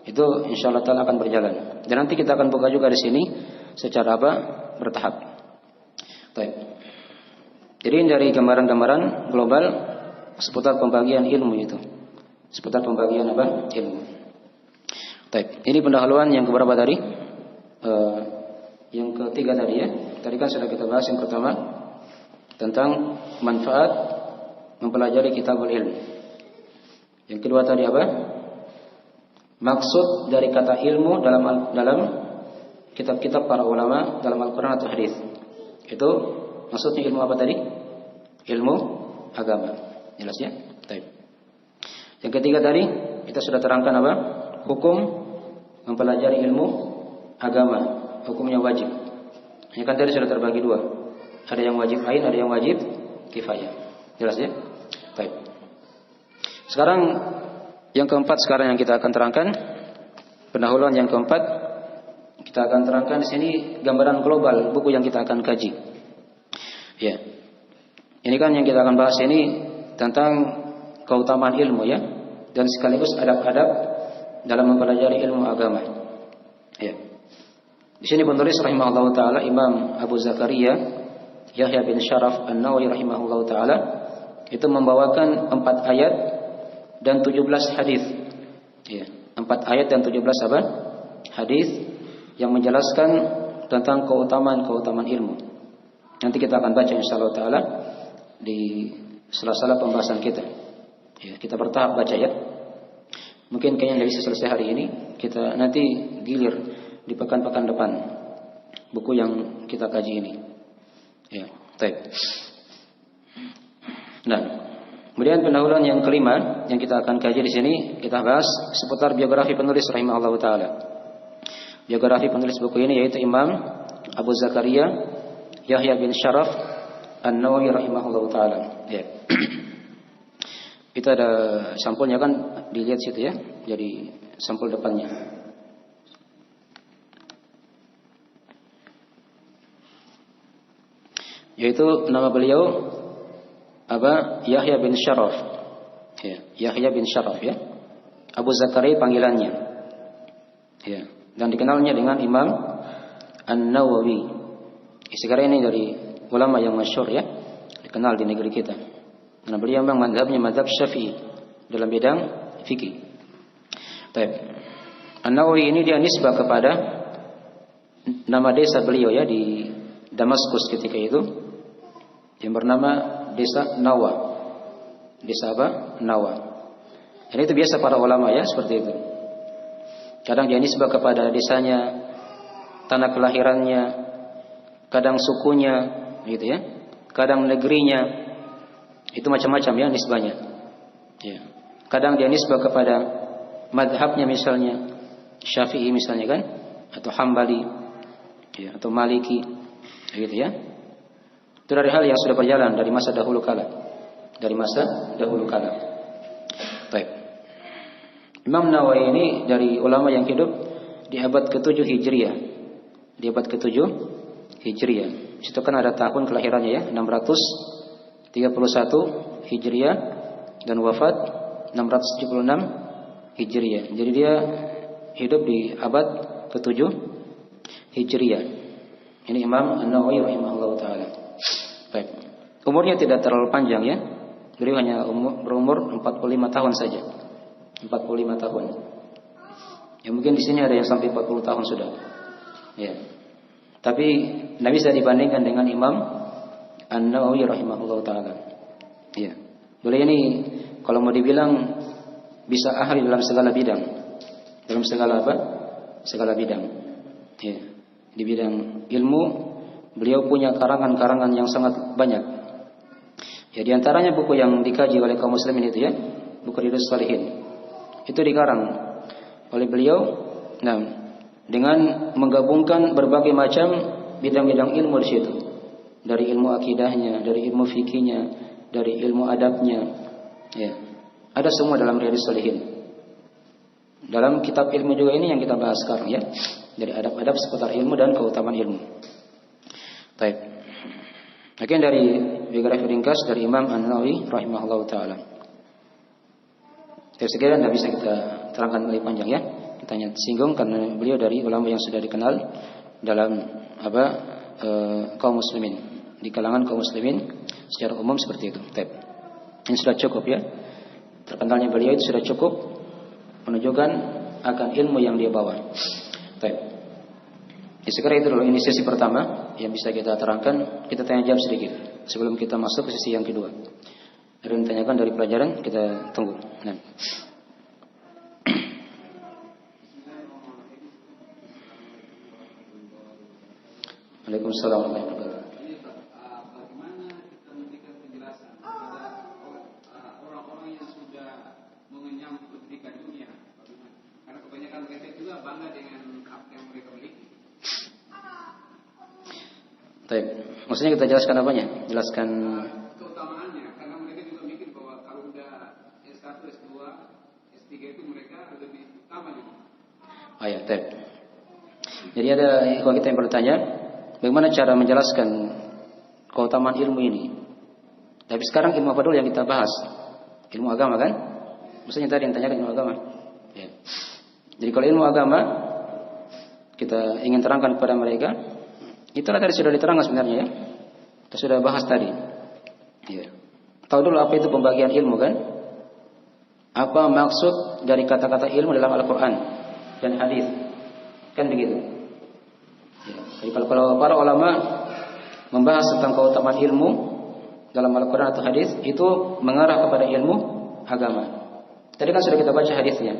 Itu insyaallah taala akan berjalan. Dan nanti kita akan buka juga di sini secara apa? Bertahap. Baik. Jadi dari gambaran-gambaran global seputar pembagian ilmu itu. Seputar pembagian apa? Ilmu. Baik, ini pendahuluan yang keberapa tadi? Yang ketiga tadi ya. Tadi kan sudah kita bahas yang pertama tentang manfaat mempelajari Kitabul Ilm. Yang kedua tadi apa? Maksud dari kata ilmu dalam kitab-kitab para ulama dalam Al-Quran atau hadis. Itu maksudnya ilmu apa tadi? Ilmu agama. Jelas ya? Baik. Yang ketiga tadi kita sudah terangkan apa? Hukum mempelajari ilmu agama, hukumnya wajib. Ini kan tadi sudah terbagi 2. Ada yang wajib ain, ada yang wajib kifayah. Jelas ya? Baik. Sekarang yang keempat yang kita akan terangkan, pendahuluan yang keempat, kita akan terangkan di sini gambaran global buku yang kita akan kaji. Ya. Ini kan yang kita akan bahas ini tentang keutamaan ilmu ya, dan sekaligus adab-adab dalam mempelajari ilmu agama. Ya. Di sini penulis rahimahullah taala Imam Abu Zakaria Yahya bin Syaraf An-Nawawi rahimahullah taala itu membawakan 4 ayat dan 17 hadis. Ya, 4 ayat dan 17 apa? Hadis yang menjelaskan tentang keutamaan ilmu. Nanti kita akan baca insyaallah taala di sela-sela pembahasan kita. Ya, kita bertahap baca ya. Mungkin kayaknya nggak bisa selesai hari ini. Kita nanti gilir di pekan-pekan depan buku yang kita kaji ini. Ya, baik. Nah, kemudian pendahuluan yang kelima yang kita akan kaji di sini, kita bahas seputar biografi penulis rahimahullah taala. Biografi penulis buku ini yaitu Imam Abu Zakaria Yahya bin Syaraf An-Nawawi rahimahullah taala. Ya. Itu ada sampulnya kan, dilihat situ ya. Jadi sampul depannya. Yaitu nama beliau Yahya bin Syaraf. Ya, Yahya bin Syaraf ya. Abu Zakaria panggilannya. Ya, dan dikenalnya dengan Imam An-Nawawi. Sekarang ini dari ulama yang masyhur ya, dikenal di negeri kita. Karena beliau memang mazhabnya mazhab Syafi'i dalam bidang fikih. Baik. An-Nawawi ini dia nisbah kepada nama desa beliau ya di Damaskus ketika itu yang bernama Desa Nawa. Desa apa? Nawa. Dan itu biasa para ulama ya seperti itu. Kadang dia nisbah kepada desanya, tanah kelahirannya, kadang sukunya, gitu ya. Kadang negerinya. Itu macam-macam ya nisbahnya. Ya. Kadang dia nisbah kepada madhabnya misalnya Syafi'i misalnya kan, atau Hambali, ya, atau Maliki, gitu ya. Itu dari hal yang sudah berjalan dari masa dahulu kala. Dari masa dahulu kala. Baik. Imam Nawawi ini dari ulama yang hidup di abad ke-7 Hijriah. Di abad ke-7 Hijriah. Situ kan ada tahun kelahirannya ya, 631 Hijriah dan wafat 676 Hijriah. Jadi dia hidup di abad ke-7 Hijriah. Ini Imam An-Nawawi rahimahullah taala. Baik. Umurnya tidak terlalu panjang ya. Beliau hanya berumur 45 tahun saja. 45 tahun. Ya mungkin di sini ada yang sampai 40 tahun sudah. Ya. Tapi tidak bisa dibandingkan dengan Imam An-Nawawi rahimahullah taala. Ya. Beliau ini kalau mau dibilang bisa ahli dalam segala bidang. Dalam segala apa? Segala bidang. Ya. Di bidang ilmu beliau punya karangan-karangan yang sangat banyak. Ya di antaranya buku yang dikaji oleh kaum muslimin itu ya, buku Riyadhus Shalihin. Itu dikarang oleh beliau dengan menggabungkan berbagai macam bidang-bidang ilmu di situ. Dari ilmu akidahnya, dari ilmu fikihnya, dari ilmu adabnya. Ya. Ada semua dalam Riyadhus Shalihin. Dalam kitab ilmu juga ini yang kita bahas sekarang ya. Dari adab-adab seputar ilmu dan keutamaan ilmu. Baik. Akhirnya dari biografi ringkas dari Imam An-Nawawi rahimahullah taala. Sekian tidak bisa kita terangkan lebih panjang ya. Kita hanya singgung karena beliau dari ulama yang sudah dikenal dalam kaum muslimin, di kalangan kaum muslimin secara umum seperti itu. Baik. Ini sudah cukup ya. Terkenalnya beliau itu sudah cukup menunjukkan akan ilmu yang dia bawa. Baik. Sekarang itu dulu ini sesi pertama yang bisa kita terangkan. Kita tanya jawab sedikit sebelum kita masuk ke sesi yang kedua. Ada yang ditanyakan dari pelajaran kita tunggu. Nah. Waalaikumsalam warahmatullahi wabarakatuh. Bagaimana kita memberikan penjelasan kepada orang-orang yang sudah mengenyam pendidikan dunia? Karena kebanyakan mereka juga bangga dengan apa yang mereka miliki. Baik, maksudnya kita jelaskan apanya? Jelaskan keutamaannya, karena mereka juga mikir bahwa kalau udah S1, S2, S3 itu mereka lebih utama gitu. Oh ya, baik. Jadi ada kalau kita yang bertanya, bagaimana cara menjelaskan keutamaan ilmu ini? Tapi sekarang ilmu apa dulu yang kita bahas? Ilmu agama kan? Maksudnya tadi yang tanyakan ilmu agama. Ya. Jadi kalau ilmu agama kita ingin terangkan kepada mereka, itulah tadi sudah diterangkan sebenarnya ya. Kita sudah bahas tadi. Ya. Tahu dulu apa itu pembagian ilmu kan? Apa maksud dari kata-kata ilmu dalam Al-Quran dan hadis? Kan begitu. Ya. Jadi kalau para ulama membahas tentang keutamaan ilmu dalam Al-Quran atau hadis, itu mengarah kepada ilmu agama. Tadi kan sudah kita baca hadisnya.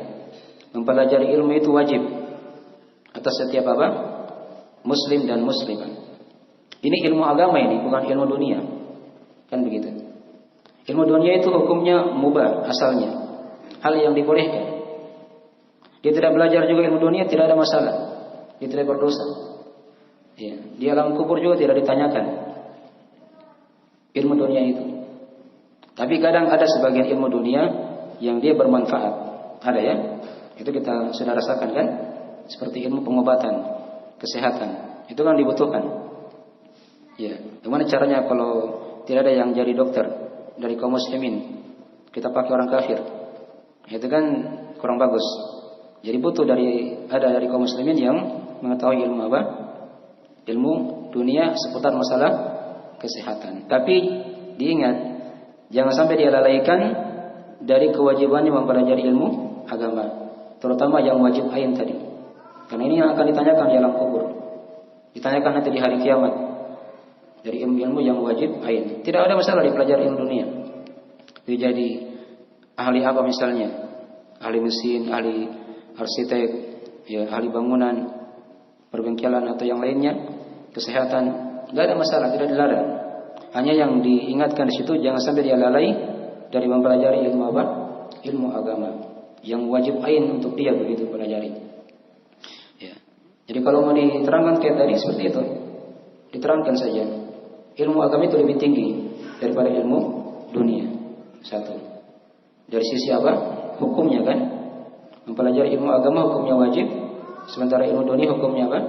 Mempelajari ilmu itu wajib atas setiap apa? Muslim dan muslimah. Ini ilmu agama ini, bukan ilmu dunia. Kan begitu. Ilmu dunia itu hukumnya mubah asalnya. Hal yang dibolehkan. Dia tidak belajar juga ilmu dunia, tidak ada masalah. Dia tidak berdosa. Ya. Di alam kubur juga tidak ditanyakan ilmu dunia itu. Tapi kadang ada sebagian ilmu dunia yang dia bermanfaat. Ada ya. Itu kita sudah rasakan kan? Seperti ilmu pengobatan, kesehatan. Itu kan dibutuhkan. Ya. Gimana caranya kalau tidak ada yang jadi dokter? dari kaum muslimin, kita pakai orang kafir, itu kan kurang bagus. Jadi butuh dari kaum muslimin yang mengetahui ilmu apa? Ilmu dunia seputar masalah kesehatan. Tapi diingat, jangan sampai dia lalaikan dari kewajibannya mempelajari ilmu agama, terutama yang wajib ain tadi. Karena ini yang akan ditanyakan di alam kubur, ditanyakan nanti di hari kiamat. Dari ilmu-ilmu yang wajib ain. Tidak ada masalah dipelajari ilmu dunia. Dia jadi ahli apa misalnya? Ahli mesin, ahli arsitek, ya, ahli bangunan, perbengkelan atau yang lainnya, kesehatan, tidak ada masalah, tidak dilarang. Hanya yang diingatkan di situ jangan sampai dia lalai dari mempelajari ilmu apa? Ilmu agama yang wajib ain untuk dia begitu pelajari. Ya. Jadi kalau mau diterangkan kayak tadi seperti itu, diterangkan saja. Ilmu agama itu lebih tinggi daripada ilmu dunia. Satu. Dari sisi apa? Hukumnya kan? Mempelajari ilmu agama hukumnya wajib, sementara ilmu dunia hukumnya apa?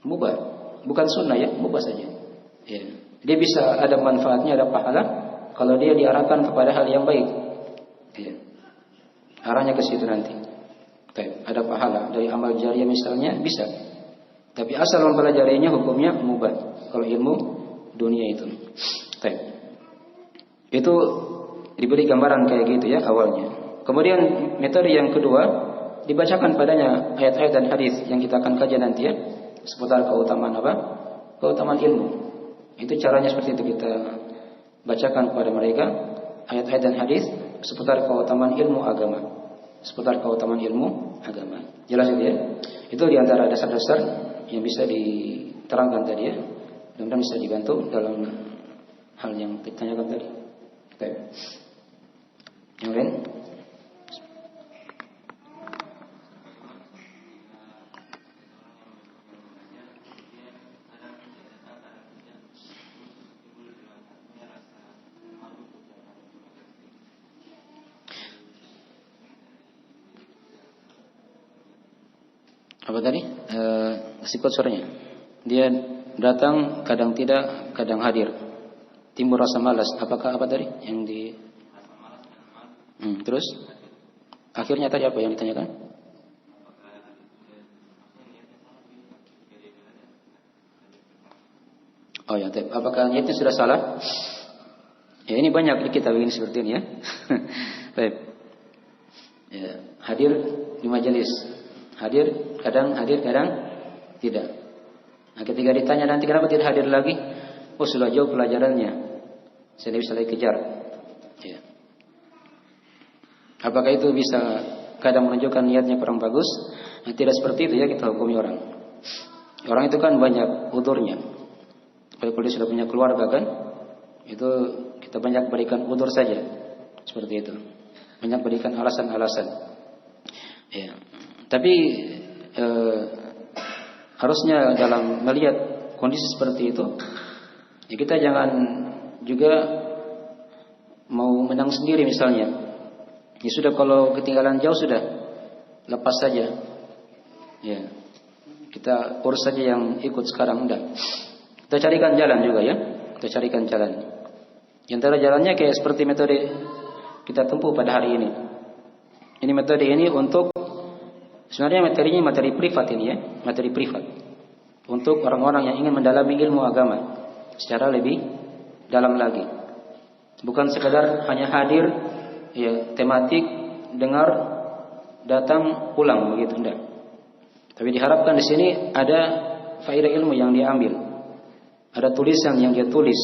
Mubah. Bukan sunnah ya, mubah saja. Ya. Dia bisa ada manfaatnya, ada pahala kalau dia diarahkan kepada hal yang baik. Ya. Arahnya ke situ nanti. Ada pahala dari amal jariah misalnya bisa. Tapi asal mempelajarinya hukumnya mubah. Kalau ilmu dunia itu. Itu diberi gambaran kayak gitu ya awalnya. Kemudian metode yang kedua, dibacakan padanya ayat-ayat dan hadis yang kita akan kaji nanti ya, seputar keutamaan apa? Keutamaan ilmu. Itu caranya seperti itu, kita bacakan kepada mereka ayat-ayat dan hadis seputar keutamaan ilmu agama. Seputar keutamaan ilmu agama. Jelas itu ya? Itu diantara dasar-dasar yang bisa diterangkan tadi ya. Mudah-mudahan bisa dibantu dalam hal yang ditanyakan tadi. Baik. Yang lain? Apa tadi? Sikut suaranya. Dia datang, kadang tidak, kadang hadir. Timbul rasa malas. Apakah apa tadi yang di? Terus? Akhirnya tadi apa yang ditanyakan? Oh ya, apakah niatnya sudah salah? Ya ini banyak di kita begini seperti ini ya. Baik. Ya, hadir di majelis. Hadir, kadang tidak. Nah, ketika ditanya nanti kenapa tidak hadir lagi? Oh, sudah jauh pelajarannya. Saya tidak bisa lagi kejar. Ya. Apakah itu bisa kadang menunjukkan niatnya kurang bagus? Nah, tidak seperti itu ya kita hukumi orang. Orang itu kan banyak udurnya. Kalau dia sudah punya keluarga kan, itu kita banyak berikan udur saja. Seperti itu. Banyak berikan alasan-alasan. Ya. Tapi harusnya dalam melihat kondisi seperti itu, ya kita jangan juga mau menang sendiri misalnya. Ya sudah, kalau ketinggalan jauh sudah lepas saja. Ya, kita urus saja yang ikut sekarang, enggak. Kita carikan jalan juga ya. Kita carikan jalan. Di antara jalannya kayak seperti metode kita tempuh pada hari ini. Ini metode ini untuk, sebenarnya materinya materi privat ini ya, materi privat. Untuk orang-orang yang ingin mendalami ilmu agama secara lebih dalam lagi. Bukan sekadar hanya hadir, ya, tematik, dengar, datang, pulang begitu, enggak. Tapi diharapkan di sini ada faedah ilmu yang dia ambil. Ada tulisan yang dia tulis,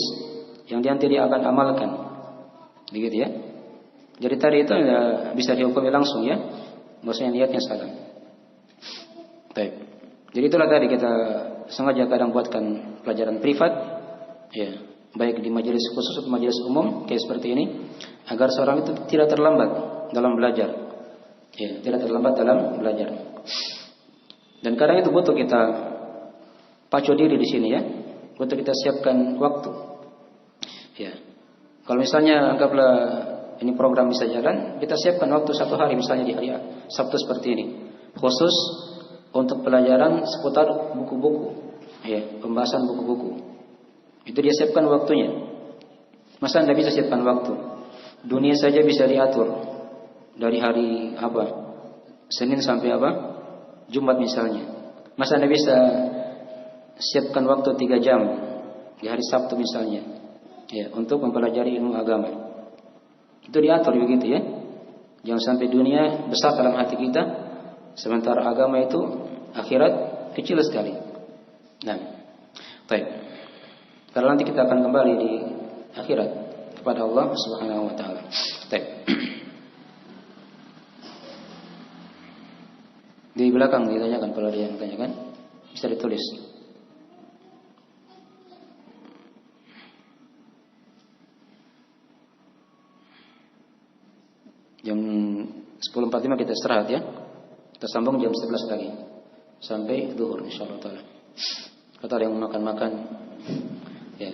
yang nanti dia akan amalkan. Begitu ya. Jadi tadi itu ya, bisa dihukumi langsung ya. Maksudnya niatnya salah. Baik. Jadi itulah tadi kita sengaja kadang buatkan pelajaran privat, ya, baik di majelis khusus atau majelis umum kayak seperti ini, agar seorang itu tidak terlambat dalam belajar, ya, tidak terlambat dalam belajar. Dan kadang itu butuh kita pacu diri di sini ya, butuh kita siapkan waktu, ya. Kalau misalnya anggaplah ini program bisa jalan, kita siapkan waktu satu hari misalnya di hari Sabtu seperti ini, khusus untuk pelajaran seputar buku-buku, ya, pembahasan buku-buku. Itu dia siapkan waktunya. Masa Anda bisa siapkan waktu? Dunia saja bisa diatur dari hari apa? Senin sampai apa? Jumat misalnya. Masa Anda bisa siapkan waktu 3 jam di hari Sabtu misalnya, ya, untuk mempelajari ilmu agama? Itu diatur begitu ya. Jangan sampai dunia besar dalam hati kita, sementara agama itu akhirat kecil sekali. Nah, baik. Karena nanti kita akan kembali di akhirat kepada Allah Subhanahu wa taala. Baik. Di belakang ditanyakan, kalau ada yang tanyakan bisa ditulis. Jam 10.45 kita istirahat ya. Kita sambung jam 11 lagi sampai zuhur insyaallah taala. Kata ada yang makan-makan ya.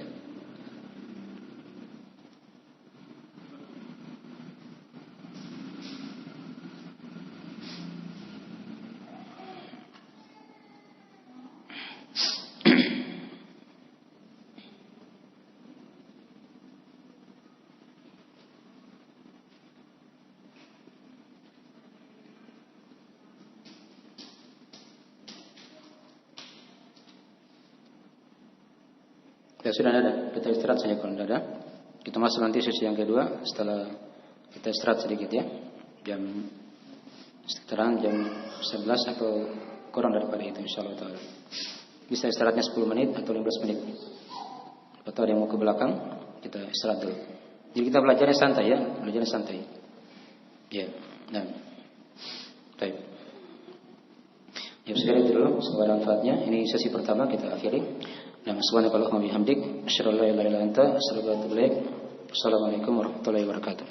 Ya sudah ada, kita istirahat saja kalau tidak ada. Kita masuk nanti sesi yang kedua setelah kita istirahat sedikit ya. Jam sekitaran jam 11 atau kurang daripada itu insyaallah taala. Bisa istirahatnya 10 menit atau 15 menit. Atau ada yang mau ke belakang, kita istirahat dulu. Jadi kita belajarnya santai ya, belajarnya santai. Ya. Nah. Baik. Ya sekali itu dulu semoga manfaatnya. Ini sesi pertama kita akhiri. Nah, subhanakallahumma bihamdik, asyhadu an la ilaha illa anta, astaghfiruka wa atubu ilaik. Assalamualaikum warahmatullahi wabarakatuh.